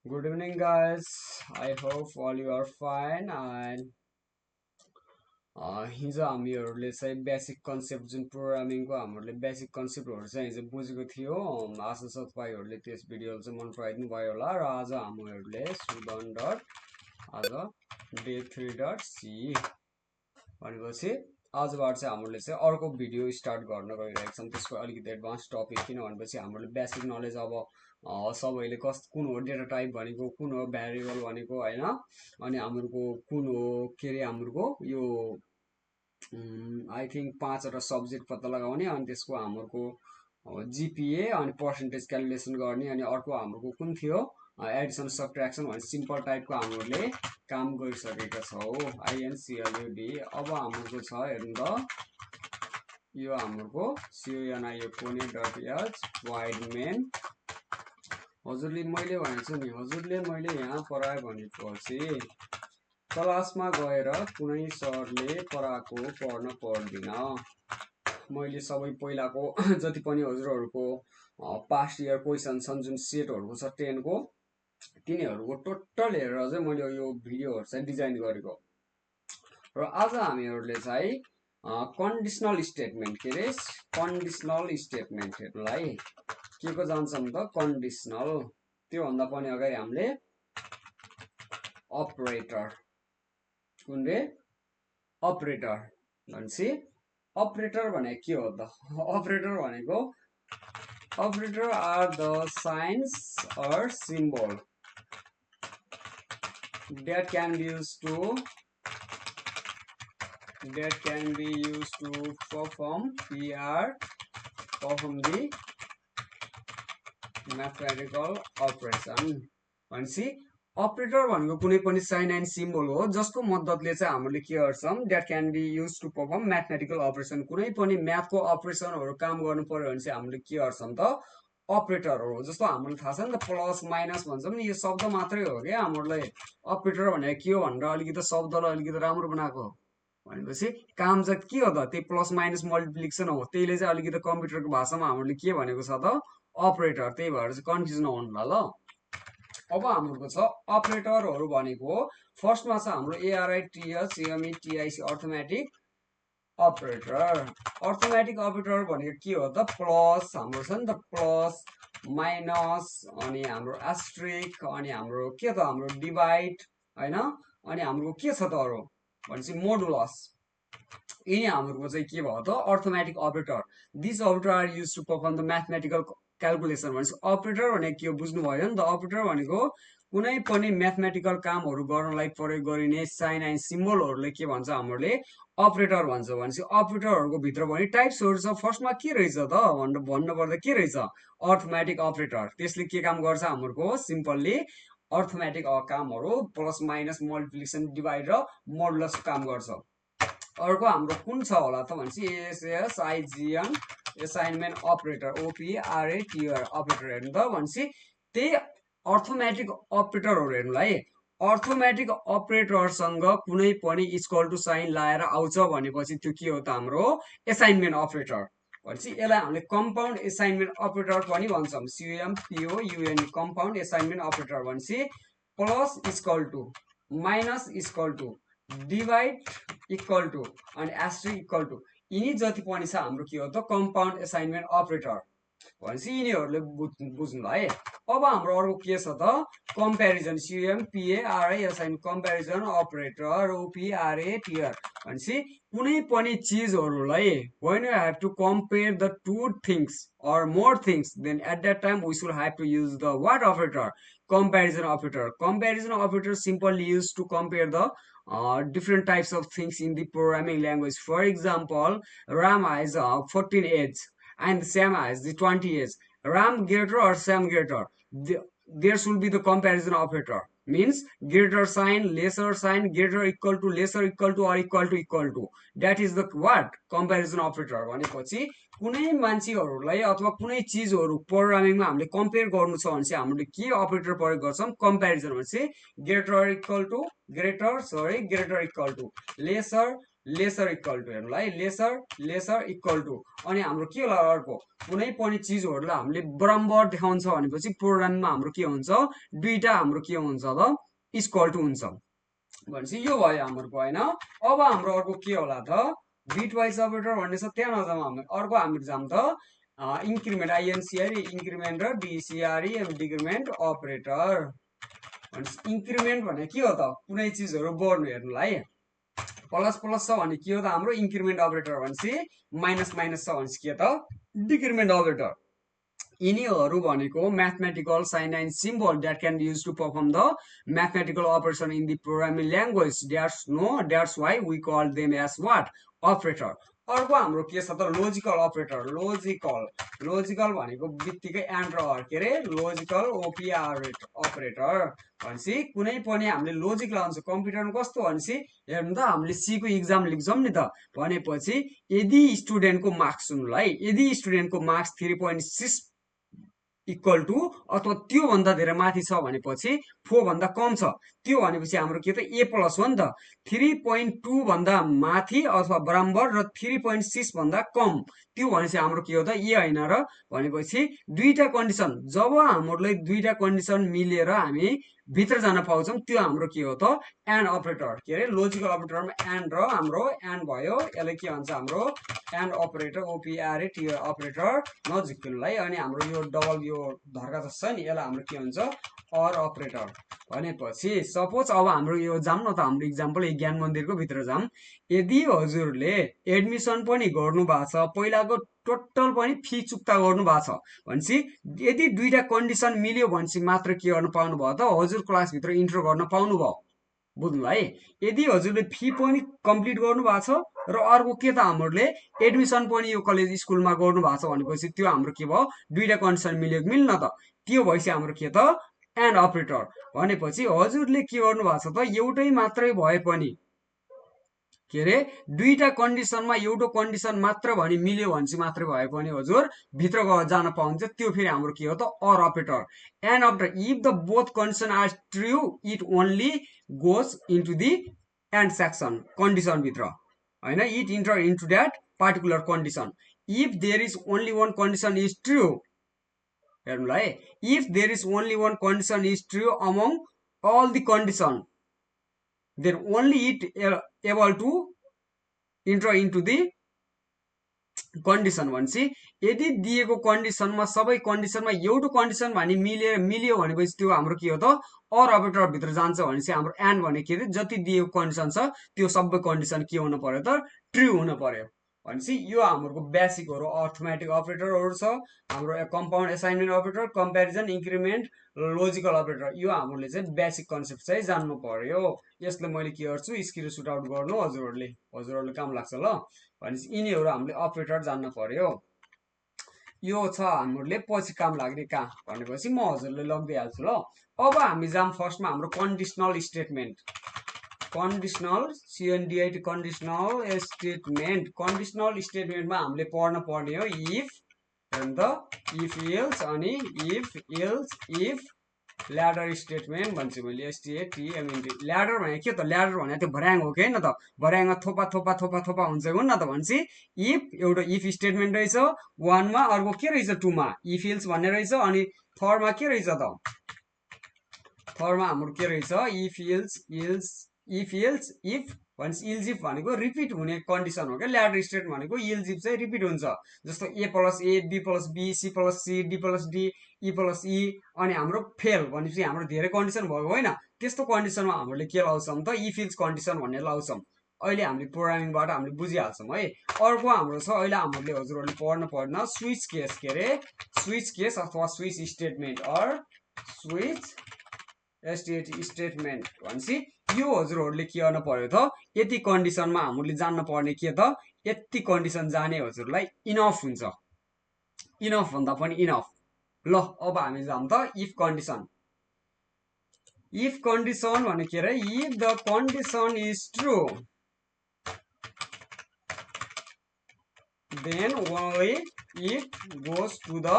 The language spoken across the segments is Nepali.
Good evening, guys. I hope all you are fine. And हिजो हामीहरूले चाहिँ बेसिक कन्सेप्ट जुन प्रोग्रामिङको हामीहरूले बेसिक कन्सेप्टहरू चाहिँ हिजो बुझेको थियो। आशा छ तपाईँहरूले त्यस भिडियोहरू चाहिँ मन पराइदिनु भयो होला। र आज हामीहरूले स्टुडेन्ट डट आज डे 3.c भनेपछि आजबाट चाहिँ हामीले चाहिँ अर्को भिडियो स्टार्ट गर्न गइरहेको छौँ। त्यसको अलिकति एडभान्स टपिक किन भनेपछि हाम्रो बेसिक नलेज अब सबैले कुन हो डेटा टाइप भनेको, कुन हो भ्यारिएबल भनेको होइन, अनि हाम्रो कुन हो के अरे हाम्रो यो आई थिङ्क 5वटा सब्जेक्ट पत्ता लगाउने, अनि त्यसको हाम्रो जिपिए अनि पर्सेन्टेज क्यालकुलेसन गर्ने, अनि अर्को हाम्रो कुन थियो एडिसन सब्ट्र्याक्सन भन्ने सिम्पल टाइपको हामीले काम गरिसकेका छौँ। आइएनसिएलयुडी अब हाम्रो छ हेर्नु त, यो हाम्रो सिओएनआइए कोने डट एच वाइड मेन। हजुरले मैले भनेको छु नि, हजुरले मैले यहाँ पढाएँ भनेपछि क्लासमा गएर कुनै सरले पढाएको पढ्न पर्दिनँ। मैले सबै पहिलाको जति पनि हजुरहरूको पास्ट इयर क्वेसन छन् जुन सेटहरूको छ 10को, तिनीहरूको टोटल हेरेर चाहिँ मैले यो भिडियोहरू चाहिँ डिजाइन गरेको। र आज हामीहरूले चाहिँ कन्डिसनल स्टेटमेन्ट के अरे कन्डिसनल स्टेटमेन्टहरूलाई के को जान्छौँ त कन्डिसनल, त्योभन्दा पनि अगाडि हामीले अपरेटर कुन रे अपरेटर भनेपछि अपरेटर भनेको के हो त? अपरेटर भनेको operator are the signs or symbol that can be used to perform the mathematical operation। भनेपछि अपरेटर भनेको कुनै पनि साइन एन्ड सिम्बल हो जसको मद्दतले चाहिँ हामीले के गर्छौँ that can be use to perform mathematical operation. कुनै पनि म्याथको अपरेसनहरू काम गर्नु पर्यो भने चाहिँ हामीले के गर्छौँ त अपरेटर हो। जस्तो हामीलाई थाहा छ नि त प्लस माइनस भन्छौँ नि, यो शब्द मात्रै हो क्या हामीलाई। अपरेटर भनेको के हो भनेर अलिकति शब्दलाई अलिकति राम्रो बनाएको भनेपछि काम चाहिँ के हो त त्यही प्लस माइनस मल्टिप्लिकेसन हो। त्यहीले चाहिँ अलिकति कम्प्युटरको भाषामा हामीले के भनेको छ त अपरेटर, त्यही भएर चाहिँ कन्फ्युजन नहुनु ल। अब हाम्रो छ अपरेटरहरू भनेको फर्स्टमा छ हाम्रो एआरआइटिएच एमइटिआइसी अर्थमेटिक अपरेटर। अर्थमेटिक अपरेटर भनेको के हो त प्लस हाम्रो छ नि त प्लस माइनस अनि हाम्रो एस्ट्रिक अनि हाम्रो के त हाम्रो डिभाइड होइन, अनि हाम्रो के छ त अरू भनेपछि मोडुलस। यिनी हाम्रो चाहिँ के भयो त arithmetic operator. This operator are use to perform the mathematical calculation. भनेपछि अपरेटर भनेको के हो बुझ्नुभयो नि त। अपरेटर भनेको कुनै पनि म्याथमेटिकल कामहरू गर्नलाई प्रयोग गरिने साइन एन्ड सिम्बलहरूले के भन्छ हामीले अपरेटर भन्छ। भनेपछि अपरेटरहरूको भित्र पनि टाइप्सहरू छ। फर्स्टमा के रहेछ त भनेर भन्नुपर्दा के रहेछ अर्थमेटिक अपरेटर। त्यसले के काम गर्छ हाम्रो सिम्पल्ली अर्थमेटिक कामहरू प्लस माइनस मल्टिप्लिकेसन डिभाइड र मोडुलस काम गर्छ। अर्को हाम्रो कुन छ होला त भनेपछि एएसआइजिएन असाइनमेन्ट अपरेटर ओपिआरएटिआर अपरेटर हेर्नु त। भनेपछि त्यही अर्थमेटिक अपरेटरहरू हेर्नुलाई अर्थमेटिक अपरेटरसँग कुनै पनि इक्वल टु साइन लाएर आउँछ भनेपछि त्यो के हो त हाम्रो एसाइनमेन्ट अपरेटर। भनेपछि यसलाई हामीले कम्पाउन्ड एसाइनमेन्ट अपरेटर पनि भन्छौँ। सिएमपिओयुएन कम्पाउन्ड एसाइनमेन्ट अपरेटर। भनेपछि plus equal to minus equal to divide equal to अनि एस्ट्रिक इक्वल टु यिनी जति पनि छ हाम्रो के हो त कम्पाउन्ड एसाइनमेन्ट अपरेटर। भनेपछि यिनीहरूले बुझ्नु है। अब हाम्रो अर्को के छ त कम्पेरिजन सिएमपिएआरआइएसआइन कम्पेरिजन अपरेटर ओपिआरएटिआर। भनेपछि कुनै पनि चिजहरूलाई when you have to compare the two things or more things then at that time we should have to use the what operator comparison operator। comparison operator simply used to compare the different types of things in the programming language. For example, RAM has 14 edge and Sam has the 20 edge. RAM greater or Sam greater? There should be the comparison operator. Means greater sign, lesser sign, greater equal to, lesser equal to or equal to. That is the what comparison operator। भनेपछि कुनै मान्छेहरूलाई अथवा कुनै चिजहरू प्रोग्रामिङमा हामीले कम्पेयर गर्नु छ भने चाहिँ हामीले के अपरेटर प्रयोग गर्छौँ कम्पेरिजन। भनेपछि greater equal to lesser lesser equal to हेर्नु है लेसर इक्वल टु अनि हाम्रो के होला अर्को कुनै पनि चिजहरूलाई हामीले बराबर देखाउँछ भनेपछि प्रोग्राममा हाम्रो के हुन्छ दुईटा हाम्रो के हुन्छ त इक्वल टु हुन्छ भनेपछि यो भयो हाम्रो होइन अब हाम्रो अर्को के होला त बिट वाइज अपरेटर भन्ने छ त्यहाँ नजाउँ हामी अर्को हामी जाम त इन्क्रिमेन्ट आइएनसिआर इन्क्रिमेन्ट र डिसिआरई डिक्रिमेन्ट अपरेटर भनेपछि इन्क्रिमेन्ट भने के हो त कुनै चिजहरू बढ्नु हेर्नुलाई प्लस प्लस छ भने के हो त हाम्रो इन्क्रिमेन्ट अपरेटर भनेपछि माइनस माइनस छ भनेपछि के त डिक्रिमेन्ट अपरेटर यिनीहरू भनेको mathematical sign and symbol that can be use to perform the mathematical operation in the programming language that's why we call them as what operator अर्को हाम्रो के छ त लोजिकल अपरेटर लोजिकल भनेको बित्तिकै एन्ड र के अरे लोजिकल ओपिआर अपरेटर भनेपछि कुनै पनि हामीले लोजिक लाउँछ कम्प्युटरमा कस्तो भनेपछि हेर्नु त हामीले सीको इक्जाम लेख्छौँ नि त भनेपछि यदि स्टुडेन्टको मार्क्स सुन्नुलाई यदि स्टुडेन्टको मार्क्स 3.6 इक्वल टु अथवा त्योभन्दा धेरै माथि छ भनेपछि 4 भन्दा कम छ त्यो भनेपछि हाम्रो के त ए प्लस हो नि त 3.2 भन्दा माथि अथवा बराबर र 3.6 भन्दा कम त्यो भनेपछि हाम्रो के हो त ए होइन र भनेपछि दुईटा कन्डिसन जब हामीलाई दुईटा कन्डिसन मिलेर हामी भित्र जान पाउँछौँ त्यो हाम्रो के हो त एन्ड अपरेटर के अरे लोजिकल अपरेटरमा एन्ड र हाम्रो एन्ड भयो यसलाई के भन्छ हाम्रो एन्ड अपरेटर ओपिआरए टी अपरेटर नजिकलाई अनि हाम्रो यो डबल यो धर्का जस्तो छ नि यसलाई हाम्रो के हुन्छ अर अपरेटर भनेपछि सपोज अब हाम्रो यो जाम न त हाम्रो इक्जाम्पल ज्ञान मन्दिरको भित्र जाम यदि हजुरले एडमिसन पनि गर्नु भएको छ पहिलाको टोटल पनि फी चुक्ता गर्नु भएको छ भनेपछि यदि दुईटा कन्डिसन मिल्यो भनेपछि मात्र के गर्नु पाउनु भयो त हजुर क्लासभित्र इन्टर गर्न पाउनु भयो बुझ्नु है यदि हजुरले फी पनि कम्प्लिट गर्नु भएको छ र अर्को के त हामीहरूले एडमिसन पनि यो कलेज स्कुलमा गर्नु भएको छ भनेपछि त्यो हाम्रो के भयो दुईटा कन्डिसन मिल्यो मिल्न त त्यो भएपछि हाम्रो के त एन्ड अपरेटर भनेपछि हजुरले के गर्नु भएको छ त एउटै मात्रै भए पनि के अरे दुईटा कन्डिसनमा एउटा कन्डिसन मात्र भने मिल्यो भने चाहिँ मात्रै भए पनि हजुर भित्र जान पाउँछ त्यो फेरि हाम्रो के हो त or operator and operator if the both condition are true it only goes into the end section condition भित्र होइन it enter into that particular condition if there is only one condition is true हेर्नुलाई if there is only one condition is true among all the condition then only it able to enter into the condition भनेपछि यदि दिएको कन्डिसनमा सबै कन्डिसनमा एउटा कन्डिसन भने मिल्यो भनेपछि त्यो हाम्रो के हो त अर अपरेटर भित्र जान्छ भनेपछि हाम्रो एन्ड भने के जति दिएको कन्डिसन छ त्यो सबै कन्डिसन के हुनु पर्यो त ट्रु हुनु पर्यो भनेपछि यो हाम्रो बेसिकहरू अर्थमेटिक अपरेटरहरू छ हाम्रो compound assignment operator comparison increment logical operator यो हामीले चाहिँ बेसिक कन्सेप्ट चाहिँ जान्नु पर्यो यसले मैले के गर्छु स्क्रिनसट आउट गर्नु हजुरहरूले काम लाग्छ ल भनेपछि यिनीहरू हामीले अपरेटर जान्न पर्यो यो छ हामीले पछि काम लाग्ने कहाँ भनेपछि म हजुरले लगिदिइहाल्छु ल अब हामी जाम फर्स्टमा हाम्रो कन्डिसनल स्टेटमेन्ट कन्डिसनल सिएनडिआइटी कन्डिसनल स्टेटमेन्टमा हामीले पढ्न पर्ने हो इफ एल्स अनि इफ ल्याडर स्टेटमेन्ट भन्छु मैले एसटिएटिएमएनडी ल्याडर भने के त ल्याडर भने त्यो भर्याङ हो कि होइन त भर्याङमा थोपा थोपा थोपा थोपा हुन्छ हो न त भनेपछि इफ एउटा इफ स्टेटमेन्ट रहेछ वानमा अर्को के रहेछ टूमा इफ एल्स भन्ने रहेछ अनि थर्डमा के रहेछ त थर्डमा हाम्रो के रहेछ इफ भनेपछि इल्जिफ भनेको रिपिट हुने कन्डिसन हो क्या ल्याडर स्टेट भनेको इल्जिफ चाहिँ रिपिट हुन्छ जस्तो A plus A B plus B C plus C D plus D E plus E अनि हाम्रो फेल भनेपछि हाम्रो धेरै कन्डिसन भयो होइन त्यस्तो कन्डिसनमा हामीले के लाउँछौँ त इफ इल्स कन्डिसन भन्ने लाउँछौँ अहिले हामीले प्रोग्रामिङबाट हामीले बुझिहाल्छौँ है अर्को हाम्रो छ अहिले हामीले हजुरहरूले पढ्नु पर्दैन स्विच केस के अरे स्विच केस अथवा switch statement or switch STAT statement भनेपछि यो हजुरहरूले के गर्न पर्यो त यति कन्डिसनमा हामीले जान्न पर्ने के त यति कन्डिसन जाने हजुरलाई इनफ हुन्छ इनफ भन्दा पनि इनफ ल अब हामी जाम त इफ कन्डिसन भने के अरे if the condition is true then only it goes to the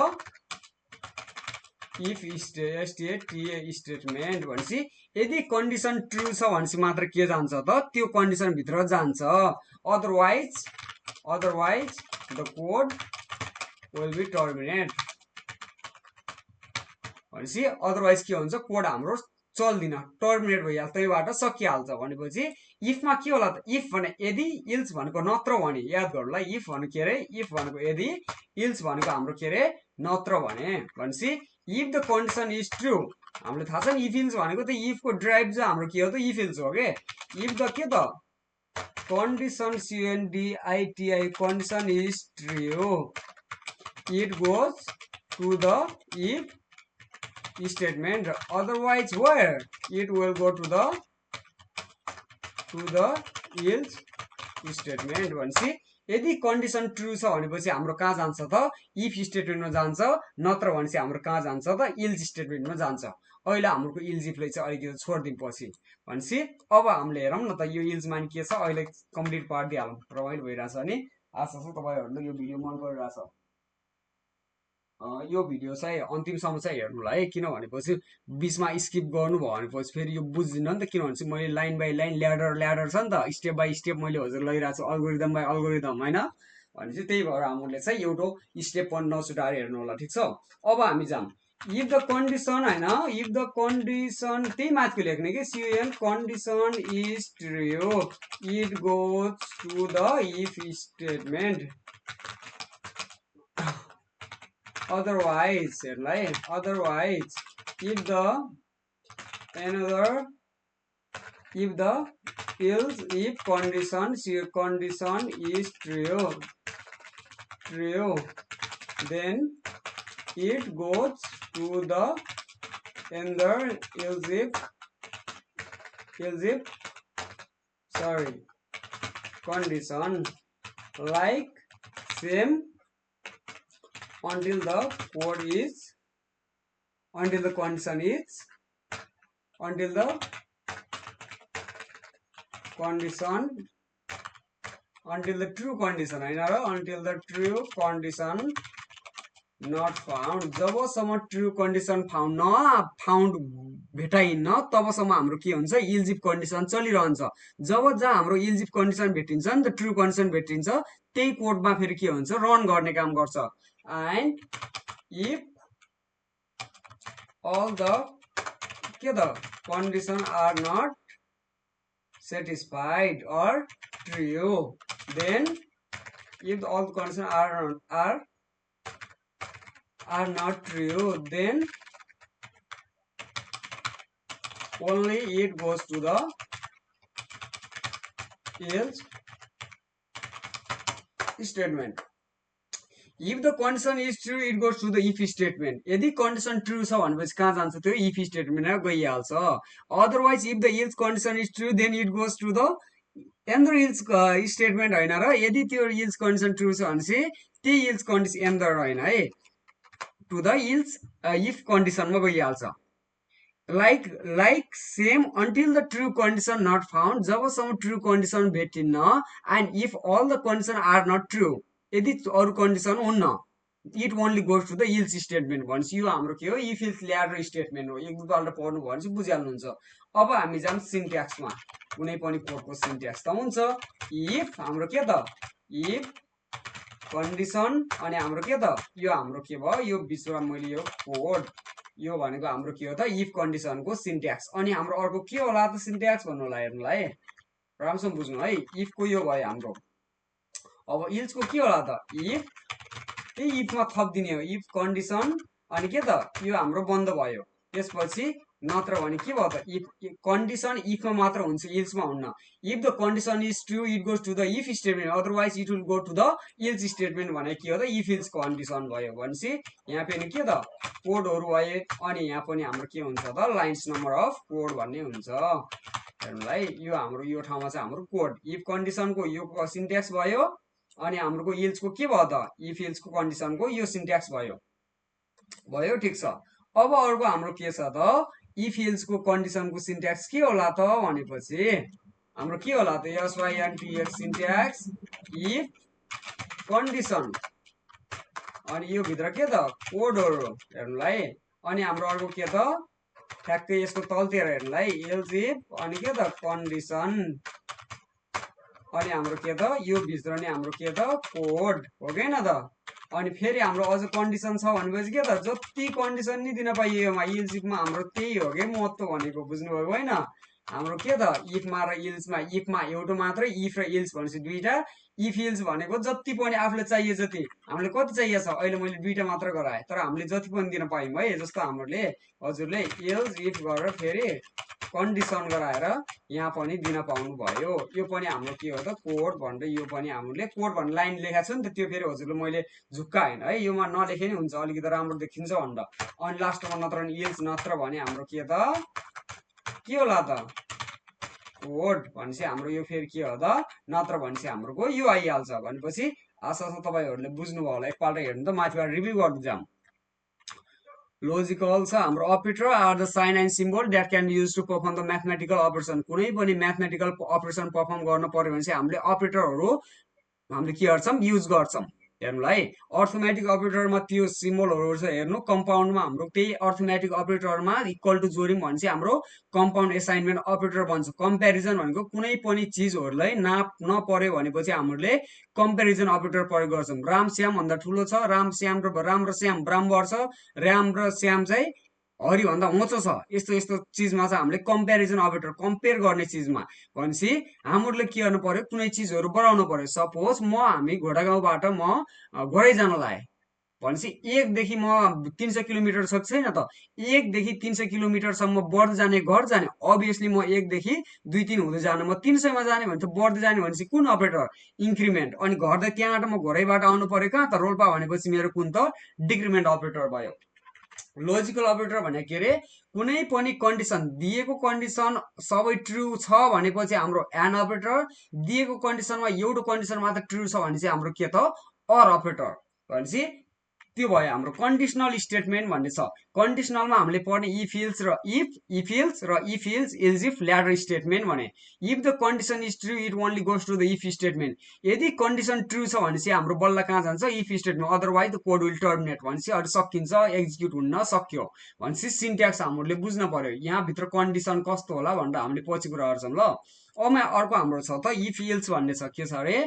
if statement भनेपछि यदि कन्डिसन ट्रु छ भनेपछि मात्र के जान्छ त त्यो कन्डिसन भित्र जान्छ otherwise the code will be terminate भनेपछि अदरवाइज के हुन्छ कोड हाम्रो चल्दिन टर्मिनेट भइहाल्छ त्यहीबाट सकिहाल्छ भनेपछि इफमा के होला त इफ भने यदि इल्स भनेको नत्र भने याद गर्नु ल इफ भनेको के अरे इफ भनेको यदि इल्स भनेको हाम्रो के अरे नत्र भने भनेपछि if the condition is true हामीले थाहा छ नि इफ इल्स भनेको त इफको ड्राइभ चाहिँ हाम्रो के हो त इफ इल्स हो के इफ द के त condition CONDITI condition is true it goes to the if statement otherwise where it will go to the else statement भनेपछि यदि कन्डिसन ट्रु छ भनेपछि हाम्रो कहाँ जान्छ त इफ स्टेटमेन्टमा जान्छ नत्र भनेपछि हाम्रो कहाँ जान्छ त इल्स स्टेटमेन्टमा जान्छ अहिले हाम्रो इल्स इफले चाहिँ अलिकति छोडिदिउँ पछि भनेपछि अब हामीले हेरौँ न त यो इल्स मान के छ अहिले कम्प्लिट पारिदिइहालौँ रमाइलो भइरहेछ नि आशा छ तपाईँहरूले यो भिडियो मन परिरहेछ यो भिडियो चाहिँ अन्तिमसम्म चाहिँ हेर्नु होला है किन भनेपछि बिचमा स्किप गर्नुभयो भनेपछि फेरि यो बुझ्दिनँ नि त किनभने चाहिँ मैले लाइन बाई लाइन ल्याडर छ नि त स्टेप बाई स्टेप मैले हजुर लगिरहेको छु अल्गोरिदम बाई अल्गोरिदम होइन भनेपछि त्यही भएर हामीले चाहिँ एउटा स्टेप पनि नछुटाएर हेर्नु होला ठिक छ अब हामी जाऊँ इफ द कन्डिसन होइन इफ द कन्डिसन त्यही माथिको लेख्ने कि CON condition is true it goes to the if statement otherwise if the else if condition is true then it goes to the another else if condition like same until the true condition होइन र until the true condition not found जबसम्म ट्रु कन्डिसन फाउन्ड भेटाइन्न तबसम्म हाम्रो के हुन्छ इल्जिफ कन्डिसन चलिरहन्छ जब जहाँ हाम्रो इल्जिफ कन्डिसन भेटिन्छ नि त ट्रु कन्डिसन भेटिन्छ त्यही कोडमा फेरि के हुन्छ रन गर्ने काम गर्छ and if all the condition are not satisfied or true then if all the conditions are not true then only it goes to the else statement if the condition is true it goes to the if statement यदि condition true छ भनेपछि कहाँ जान्छ त्यो if statement मा गइहाल्छ otherwise if the else condition is true then it goes to the another else statement होइन र यदि त्यो else condition true छ भनेपछि त्यही else condition another होइन है to the else if condition मा गइहाल्छ like same until the true condition not found जबसम्म true condition भेटिन्न and if all the condition are not true यदि अरु कन्डिसन हुन्न it only goes to the else statement भनेपछि यो हाम्रो के हो इफ इल्स ल्याडर स्टेटमेन्ट हो एक दुईपल्ट पढ्नु भयो भने बुझिहाल्नुहुन्छ अब हामी जाम सिन्ट्याक्समा कुनै पनि कोडको सिन्ट्याक्स त हुन्छ इफ हाम्रो के त इफ कन्डिसन अनि हाम्रो के त यो हाम्रो के भयो यो बिचमा मैले यो कोड यो भनेको हाम्रो के हो त इफ कन्डिसनको सिन्ट्याक्स अनि हाम्रो अर्को के होला त सिन्ट्याक्स भन्नु होला हेर्नुलाई है राम्रोसँग बुझ्नु है इफको यो भयो हाम्रो अब इल्सको के होला त इफ त्यही इफमा थपिदिने हो इफ कन्डिसन अनि के त यो हाम्रो बन्द भयो त्यसपछि नत्र भने के भयो त इफ कन्डिसन इफमा मात्र हुन्छ इल्समा हुन्न if the condition is true it goes to the if statement otherwise it will go to the else statement भने के हो त इफ इल्स कन्डिसन भयो भनेपछि यहाँ पनि के त कोडहरु भए अनि यहाँ पनि हाम्रो के हुन्छ त लाइन्स नम्बर अफ कोड भन्ने हुन्छ हेर्नुलाई यो हाम्रो यो ठाउँमा चाहिँ हाम्रो कोड इफ कन्डिसनको यो सिन्ट्याक्स भयो अनि हाम्रो इल्सको के भयो त इफ इल्सको कन्डिसनको यो सिन्ट्याक्स भयो ठिक छ अब अर्को हाम्रो के छ त इफ इल्सको कन्डिसनको सिन्ट्याक्स के होला त भनेपछि हाम्रो के होला त SYNTX सिन्ट्याक्स इफ कन्डिसन अनि यो भित्र के त कोडहरु हेर्नुलाई अनि हाम्रो अर्को के त ठ्याक्कै यसको तलतिर हेर्नुलाई एल्स इफ अनि के त कन्डिसन अनि हाम्रो के त यो भित्र नि हाम्रो के त कोड हो कि हैन त अनि फेरि हाम्रो अझ कन्डिसन छ भनेपछि के त जति कन्डिसन नि दिन पाइयो योमा इल्स इफमा हाम्रो त्यही हो के महत्त्व भनेको बुझ्नुभयो हैन हाम्रो के त इफमा र इल्समा इफमा एउटा मात्रै इफ र इल्स भनेपछि दुईटा इफ इल्स भनेको जति पनि आफूले चाहिए जति हामीले कति चाहिएको छ अहिले मैले दुईटा मात्र गराएँ तर हामीले जति पनि दिन पायौँ है जस्तो हामीले हजुरले एल्स इफ गरेर फेरि कन्डिसन गराएर यहाँ पनि दिन पाउनु भयो यो पनि हाम्रो के हो त कोड भनेर यो पनि हामीले कोड भन्ने लाइन लेखाएको छु नि त त्यो फेरि हजुरले मैले झुक्काएन है योमा नलेखे नि हुन्छ अलिकति राम्रो देखिन्छ भनेर अनि लास्टमा नत्र इल्स नत्र भने हाम्रो के त के होला त कोड भनेपछि हाम्रो यो फेरि के हो त नत्र भनेपछि हाम्रोको यो आइहाल्छ भनेपछि आशा छ तपाईहरुले बुझ्नुभयो होला एकपल्ट हेर्नु त माथिबाट रिभ्यु गर्दै जाम लोजिकल छ हाम्रो operator are the sign and symbol that can be use to perform the mathematical operation कुनै पनि म्याथमेटिकल अपरेसन परफर्म गर्न पर्यो भने चाहिँ हामीले अपरेटरहरू हामीले के गर्छौं युज गर्छौं हेर्नुलाई अर्थमेटिक अपरेटरमा त्यो सिम्बलहरु छ हेर्नु कम्पाउन्डमा हाम्रो त्यही अर्थमेटिक अपरेटरमा इक्वल टु जोड्यौं भने चाहिँ हाम्रो कम्पाउन्ड असाइनमेन्ट अपरेटर बन्छ कम्प्यारिजन भनेको कुनै पनि चीजहरुलाई नाप नपर्यो भनेपछि हामीले कम्प्यारिजन अपरेटर प्रयोग गर्छौं राम श्याम भन्दा ठूलो छ राम र श्याम बराबर छ राम र श्याम चाहिँ हरि भन्दा होचो छ यस्तो यस्तो चीजमा चाहिँ हामीले कम्प्यारिजन अपरेटर कम्पेयर गर्ने चीजमा भनेपछि हामीहरूले के गर्नु पर्यो कुनै चीजहरु बढाउनु पर्यो सपोज हामी घोडागाउँबाट घोडै जान लाए भनेपछि 1 देखि म 300 किलोमिटर सक्छ छैन त 1 देखि 300 किलोमिटरसम्म बढ्दै जाने घर जाने अभियसली म 1 देखि 2 3 हुँदै जाने म 300 मा जाने भने त बढ्दै जाने भनेपछि कुन अपरेटर इन्क्रिमेन्ट अनि घरदै त्यहाँबाट म घोडैबाट आउनु पर्यो कहाँ त रोल्पा भनेपछि मेरो कुन त डिक्रिमेन्ट अपरेटर भयो लोजिकल अपरेटर भने के रे कुनै पनि कन्डिसन दिएको कन्डिसन सबै ट्रु छ भनेपछि हाम्रो एन्ड अपरेटर दिएको कन्डिसनमा एउटा कन्डिसन मात्र ट्रु छ भने चाहिँ हाम्रो के त अर अपरेटर भनेपछि त्यो भयो हाम्रो कन्डिसनल स्टेटमेन्ट भन्ने छ कन्डिसनलमा हामीले पढ्ने इफ इल्स र if else else if ladder statement भने if the condition is true it only goes to the if statement यदि कन्डिसन ट्रु छ भने चाहिँ हाम्रो बल्ल कहाँ जान्छ if statement otherwise the code will terminate भनेपछि अरू सकिन्छ एक्जिक्युट हुन्न सक्यो भनेपछि सिन्ट्याक्स हामीले बुझ्न पर्यो यहाँ भित्र कन्डिसन कस्तो होला भनेर हामीले पछि कुरा गर्छौं ल अब अर्को हाम्रो छ त इफ इल्स भन्ने छ के छ अरे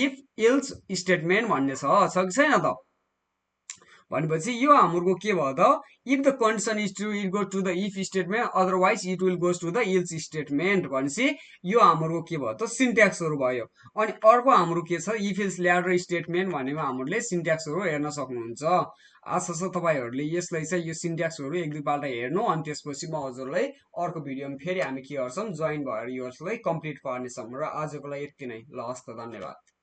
इफ इल्स स्टेटमेन्ट भन्ने छ कि छैन त भनेपछि यो हाम्रो के भयो त if the condition is true it goes to the if statement otherwise it will goes to the else statement भनेपछि यो हाम्रो के भयो त सिन्ट्याक्सहरु भयो अनि अर्को हाम्रो के छ इफ इल्स ल्याडर स्टेटमेन्ट भनेमा हामीले सिन्ट्याक्सहरु हेर्न सक्नुहुन्छ आशा छ तपाईहरुले यसलाई चाहिँ यो सिन्ट्याक्सहरु एक दुई पल्ट हेर्नु अनि त्यसपछि म हजुरलाई अर्को भिडियोमा फेरि हामी के गर्छौं जोइन भएर यसलाई कम्प्लिट पार्नेछौं र आजको लागि यति नै ल हस्त धन्यवाद